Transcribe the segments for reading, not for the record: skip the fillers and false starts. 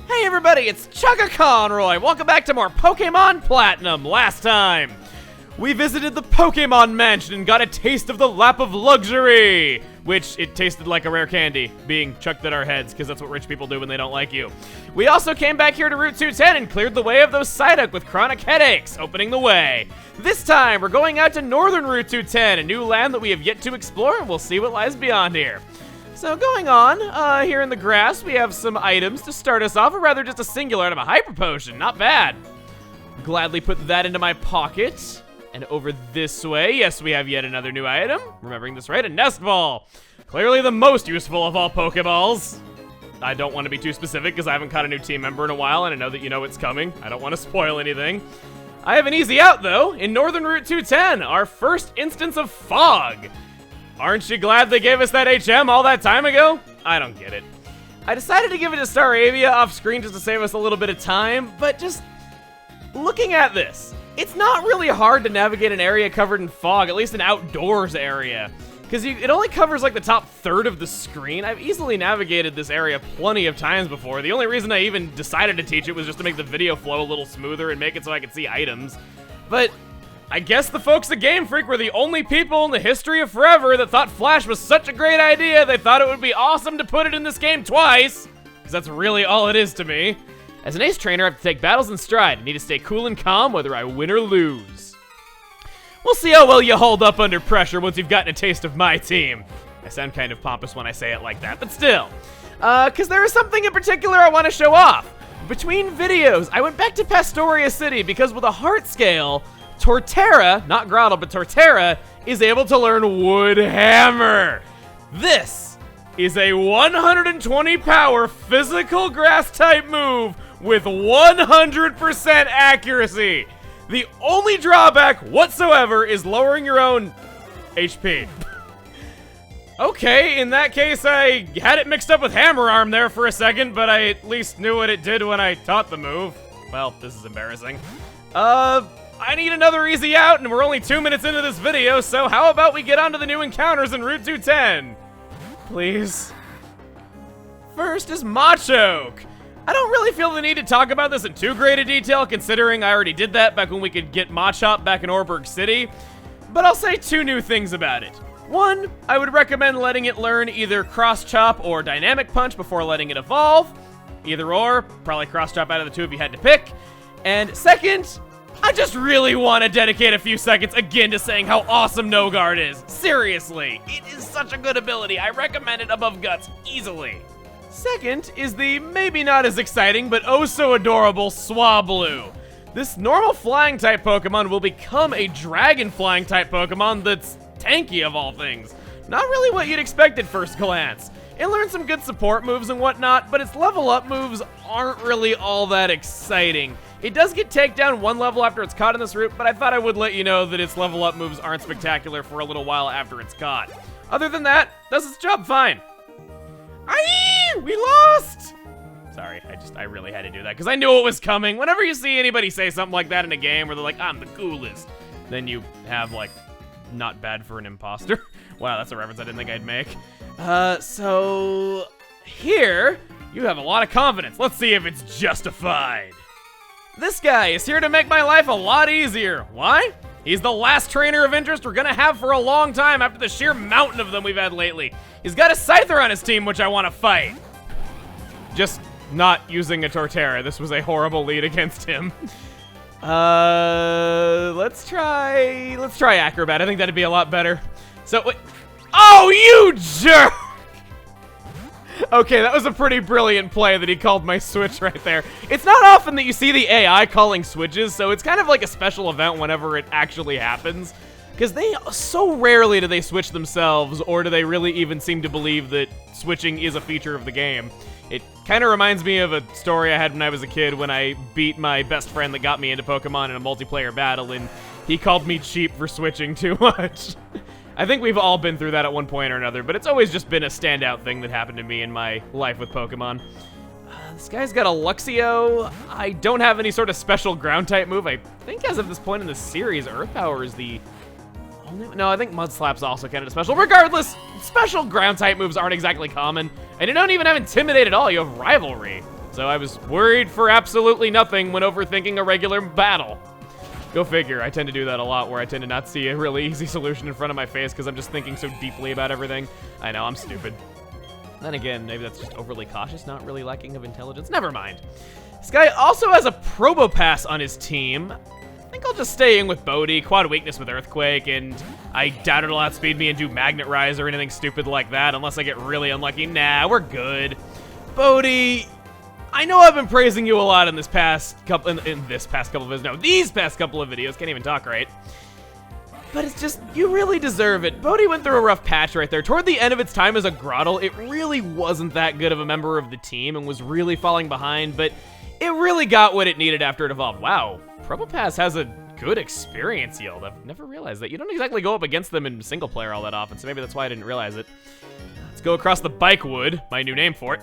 Hey everybody, it's Chugga Conroy! Welcome back to more Pokemon Platinum. Last time, we visited the Pokemon Mansion and got a taste of the Lap of Luxury, which it tasted like a rare candy being chucked at our heads, because that's what rich people do when they don't like you. We also came back here to Route 210 and cleared the way of those Psyduck with chronic headaches, opening the way. This time, we're going out to Northern Route 210, a new land that we have yet to explore, and we'll see what lies beyond here. So going on, here in the grass, we have some items to start us off, or rather just a singular item, a Hyper Potion, not bad. Gladly put that into my pocket. And over this way, yes, we have yet another new item. Remembering this right, a Nest Ball. Clearly the most useful of all Pokeballs. I don't want to be too specific because I haven't caught a new team member in a while, and I know that you know it's coming. I don't want to spoil anything. I have an easy out, though, in Northern Route 210, our first instance of Fog. Aren't you glad they gave us that HM all that time ago? I don't get it. I decided to give it to Staravia off screen just to save us a little bit of time, but just looking at this, it's not really hard to navigate an area covered in fog, at least an outdoors area, because it only covers like the top third of the screen. I've easily navigated this area plenty of times before. The only reason I even decided to teach it was just to make the video flow a little smoother and make it so I could see items. But I guess the folks at Game Freak were the only people in the history of forever that thought Flash was such a great idea, they thought it would be awesome to put it in this game twice, because that's really all it is to me. As an ace trainer, I have to take battles in stride. I need to stay cool and calm whether I win or lose. We'll see how well you hold up under pressure once you've gotten a taste of my team. I sound kind of pompous when I say it like that, but still. Because there is something in particular I want to show off. Between videos, I went back to Pastoria City because with a heart scale, Torterra, not Groudle, but Torterra, is able to learn Wood Hammer. This is a 120 power physical grass type move with 100% accuracy. The only drawback whatsoever is lowering your own HP. Okay, in that case, I had it mixed up with Hammer Arm there for a second, but I at least knew what it did when I taught the move. Well, this is embarrassing. I need another easy out, and we're only 2 minutes into this video, so how about we get on to the new encounters in Route 210? Please. First is Machoke. I don't really feel the need to talk about this in too great a detail, considering I already did that back when we could get Machop back in Orberg City, but I'll say two new things about it. One, I would recommend letting it learn either Cross Chop or Dynamic Punch before letting it evolve. Either or, probably Cross Chop out of the two if you had to pick. And second, I just really want to dedicate a few seconds again to saying how awesome No Guard is. Seriously, it is such a good ability. I recommend it above Guts easily. Second is the maybe not as exciting but oh so adorable Swablu. This normal flying type Pokemon will become a dragon flying type Pokemon that's tanky of all things. Not really what you'd expect at first glance. It learns some good support moves and whatnot, but its level up moves aren't really all that exciting. It does get takedown one level after it's caught in this route, but I thought I would let you know that its level up moves aren't spectacular for a little while after it's caught. Other than that, does its job fine. Aye, we lost! Sorry, I really had to do that because I knew it was coming. Whenever you see anybody say something like that in a game where they're like, I'm the coolest, then you have like, not bad for an imposter. Wow, that's a reference I didn't think I'd make. So here, you have a lot of confidence. Let's see if it's justified. This guy is here to make my life a lot easier. Why? He's the last trainer of interest we're gonna have for a long time after the sheer mountain of them we've had lately. He's got a Scyther on his team, which I want to fight. Just not using a Torterra. This was a horrible lead against him. Let's try Acrobat. I think that'd be a lot better. So, wait. Oh, you jerk! Okay, that was a pretty brilliant play that he called my switch right there. It's not often that you see the AI calling switches, so it's kind of like a special event whenever it actually happens. Because so rarely do they switch themselves, or do they really even seem to believe that switching is a feature of the game. It kind of reminds me of a story I had when I was a kid when I beat my best friend that got me into Pokemon in a multiplayer battle, and he called me cheap for switching too much. I think we've all been through that at one point or another, but it's always just been a standout thing that happened to me in my life with Pokemon. This guy's got a Luxio. I don't have any sort of special ground type move. I think as of this point in the series, Earth Power is the only... No, I think Mud Slap's also kind of special. Regardless, special ground type moves aren't exactly common, and you don't even have Intimidate at all. You have Rivalry. So I was worried for absolutely nothing when overthinking a regular battle. Go figure, I tend to do that a lot, where I tend to not see a really easy solution in front of my face because I'm just thinking so deeply about everything. I know, I'm stupid. Then again, maybe that's just overly cautious, not really lacking of intelligence. Never mind. This guy also has a Probopass on his team. I think I'll just stay in with Bodhi, quad weakness with Earthquake, and I doubt it'll outspeed me and do Magnet Rise or anything stupid like that, unless I get really unlucky. Nah, we're good. Bodhi, I know I've been praising you a lot in this past couple, these past couple of videos, can't even talk right. But it's just, you really deserve it. Bodhi went through a rough patch right there. Toward the end of its time as a Grottle, it really wasn't that good of a member of the team and was really falling behind, but it really got what it needed after it evolved. Wow, Probopass has a good experience yield. I've never realized that. You don't exactly go up against them in single player all that often, so maybe that's why I didn't realize it. Let's go across the Bike Wood, my new name for it.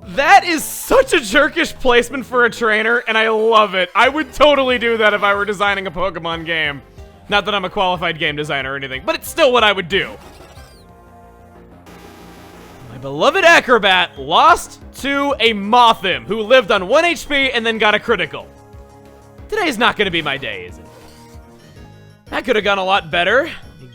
That is such a jerkish placement for a trainer, and I love it. I would totally do that if I were designing a Pokemon game. Not that I'm a qualified game designer or anything, but it's still what I would do. My beloved Acrobat lost to a Mothim who lived on 1 HP and then got a critical. Today's not going to be my day, is it? That could have gone a lot better.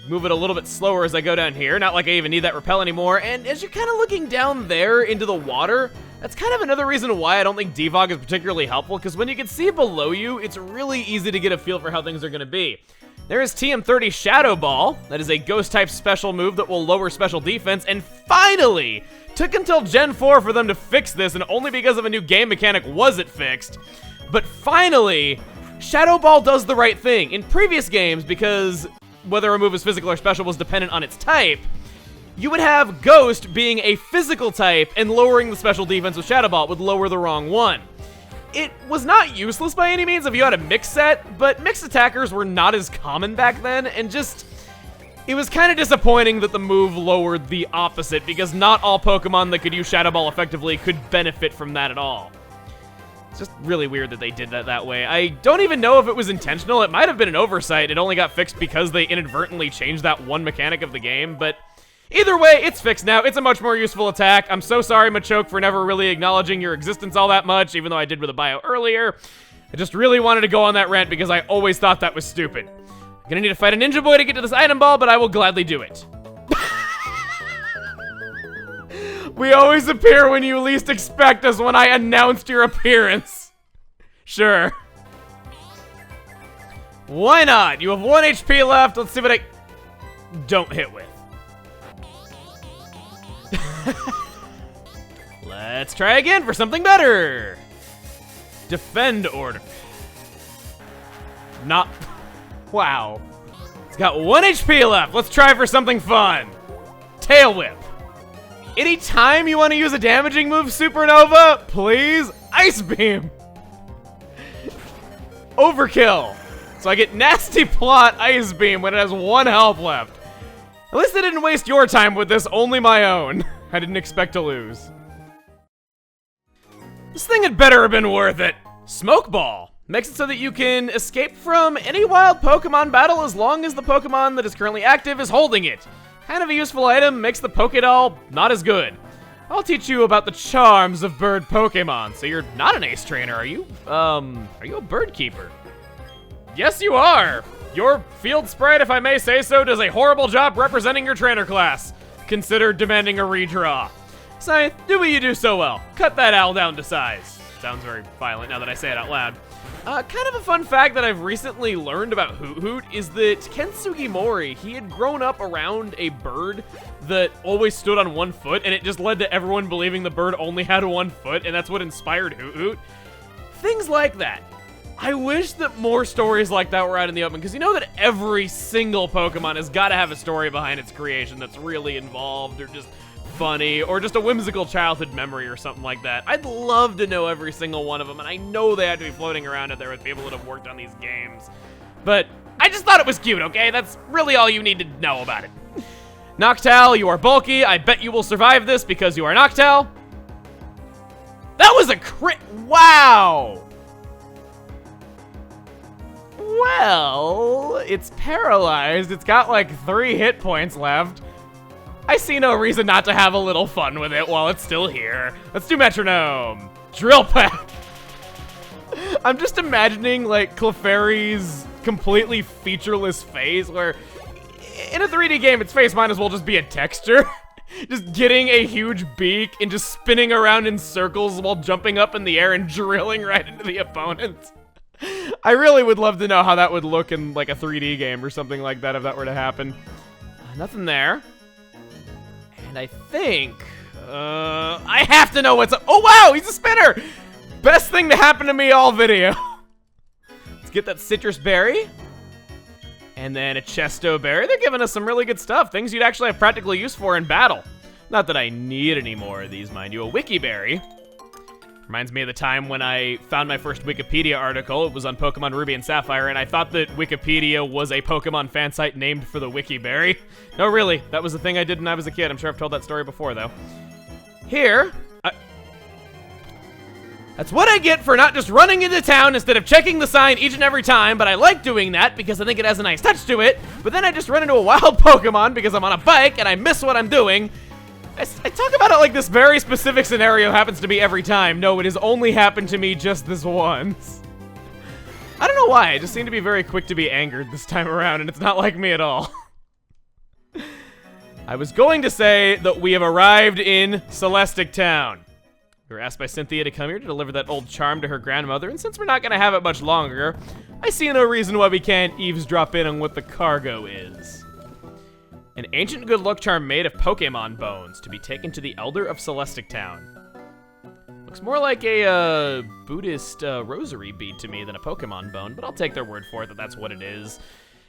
Move it a little bit slower as I go down here. Not like I even need that repel anymore. And as you're kind of looking down there into the water, that's kind of another reason why I don't think Devog is particularly helpful, because when you can see below you, it's really easy to get a feel for how things are going to be. There is TM30 Shadow Ball. That is a Ghost-type special move that will lower special defense. And finally, took until Gen 4 for them to fix this, and only because of a new game mechanic was it fixed. But finally, Shadow Ball does the right thing. In previous games, because whether a move is physical or special was dependent on its type, you would have Ghost being a physical type, and lowering the special defense with Shadow Ball would lower the wrong one. It was not useless by any means if you had a mix set, but mixed attackers were not as common back then, and just, it was kind of disappointing that the move lowered the opposite, because not all Pokemon that could use Shadow Ball effectively could benefit from that at all. It's just really weird that they did that way. I don't even know if it was intentional. It might have been an oversight. It only got fixed because they inadvertently changed that one mechanic of the game, but either way, it's fixed now. It's a much more useful attack. I'm so sorry, Machoke, for never really acknowledging your existence all that much, even though I did with a bio earlier. I just really wanted to go on that rant because I always thought that was stupid. I'm gonna need to fight a Ninja Boy to get to this item ball, but I will gladly do it. We always appear when you least expect us when I announced your appearance. Sure. Why not? You have 1 HP left. Let's see what I don't hit with. Let's try again for something better. Defend order. Not. Wow. It's got 1 HP left. Let's try for something fun. Tail Whip. Anytime you want to use a damaging move, Supernova, please, Ice Beam. Overkill. So I get Nasty Plot Ice Beam when it has 1 health left. At least I didn't waste your time with this, only my own. I didn't expect to lose. This thing had better have been worth it. Smoke Ball makes it so that you can escape from any wild Pokemon battle as long as the Pokemon that is currently active is holding it. Kind of a useful item, makes the Pokédoll not as good. I'll teach you about the charms of bird Pokemon. So you're not an ace trainer, are you? Are you a bird keeper? Yes, you are. Your field sprite, if I may say so, does a horrible job representing your trainer class. Consider demanding a redraw. Scythe, do what you do so well. Cut that owl down to size. Sounds very violent now that I say it out loud. Kind of a fun fact that I've recently learned about Hoot Hoot is that Ken Sugimori, he had grown up around a bird that always stood on 1 foot, and it just led to everyone believing the bird only had 1 foot, and that's what inspired Hoot Hoot. Things like that. I wish that more stories like that were out in the open, because you know that every single Pokemon has got to have a story behind its creation that's really involved, or just funny, or just a whimsical childhood memory or something like that. I'd love to know every single one of them, and I know they had to be floating around out there with people that have worked on these games. But I just thought it was cute, okay? That's really all you need to know about it. Noctowl, you are bulky. I bet you will survive this because you are Noctowl. That was a crit. Wow. Well, it's paralyzed. It's got like 3 hit points left. I see no reason not to have a little fun with it while it's still here. Let's do metronome. Drill pack. I'm just imagining, like, Clefairy's completely featureless face, where in a 3D game, its face might as well just be a texture. Just getting a huge beak and just spinning around in circles while jumping up in the air and drilling right into the opponent. I really would love to know how that would look in, like, a 3D game or something like that if that were to happen. Nothing there. And I think... I have to know what's up. Oh, wow! He's a spinner! Best thing to happen to me all video. Let's get that citrus berry. And then a chesto berry. They're giving us some really good stuff. Things you'd actually have practical use for in battle. Not that I need any more of these, mind you. A wiki berry. Reminds me of the time when I found my first Wikipedia article. It was on Pokemon Ruby and Sapphire, and I thought that Wikipedia was a Pokemon fan site named for the Wiki Berry. No, really. That was the thing I did when I was a kid. I'm sure I've told that story before, though. Here... That's what I get for not just running into town instead of checking the sign each and every time, but I like doing that because I think it has a nice touch to it, but then I just run into a wild Pokemon because I'm on a bike and I miss what I'm doing. I talk about it like this very specific scenario happens to me every time. No, it has only happened to me just this once. I don't know why, I just seem to be very quick to be angered this time around, and it's not like me at all. I was going to say that we have arrived in Celestic Town. We were asked by Cynthia to come here to deliver that old charm to her grandmother, and since we're not gonna have it much longer, I see no reason why we can't eavesdrop in on what the cargo is. An ancient good luck charm made of Pokemon bones to be taken to the Elder of Celestic Town. Looks more like a Buddhist rosary bead to me than a Pokemon bone, but I'll take their word for it that that's what it is.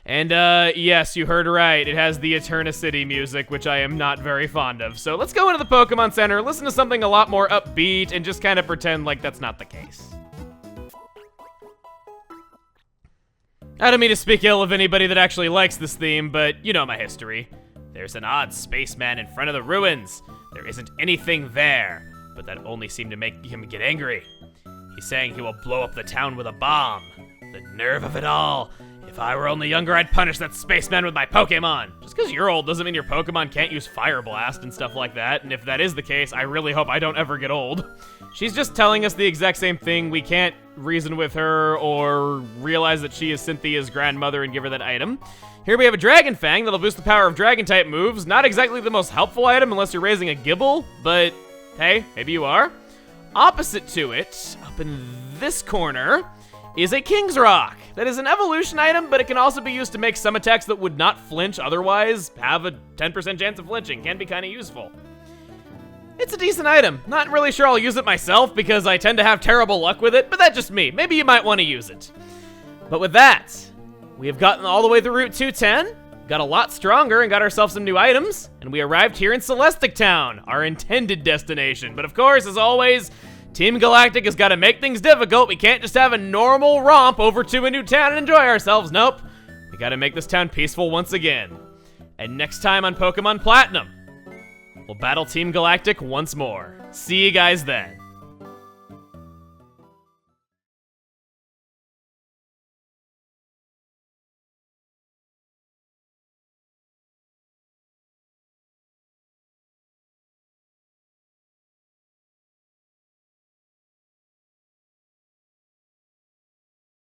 And, yes, you heard right. It has the Eternicity music, which I am not very fond of. So let's go into the Pokemon Center, listen to something a lot more upbeat, and just kind of pretend like that's not the case. I don't mean to speak ill of anybody that actually likes this theme, but you know my history. There's an odd spaceman in front of the ruins. There isn't anything there, but that only seemed to make him get angry. He's saying he will blow up the town with a bomb. The nerve of it all. If I were only younger, I'd punish that spaceman with my Pokemon. Just because you're old doesn't mean your Pokemon can't use Fire Blast and stuff like that, and if that is the case, I really hope I don't ever get old. She's just telling us the exact same thing. We can't reason with her or realize that she is Cynthia's grandmother and give her that item. Here we have a Dragon Fang that'll boost the power of Dragon-type moves. Not exactly the most helpful item unless you're raising a Gibble, but hey, maybe you are. Opposite to it, up in this corner, is a King's Rock. That is an evolution item, but it can also be used to make some attacks that would not flinch otherwise have a 10% chance of flinching. Can be kind of useful. It's a decent item. Not really sure I'll use it myself because I tend to have terrible luck with it, but that's just me. Maybe you might want to use it. But with that, we have gotten all the way through Route 210, got a lot stronger and got ourselves some new items, and we arrived here in Celestic Town, our intended destination. But of course, as always, Team Galactic has got to make things difficult. We can't just have a normal romp over to a new town and enjoy ourselves. Nope. We got to make this town peaceful once again. And next time on Pokemon Platinum, we'll battle Team Galactic once more. See you guys then.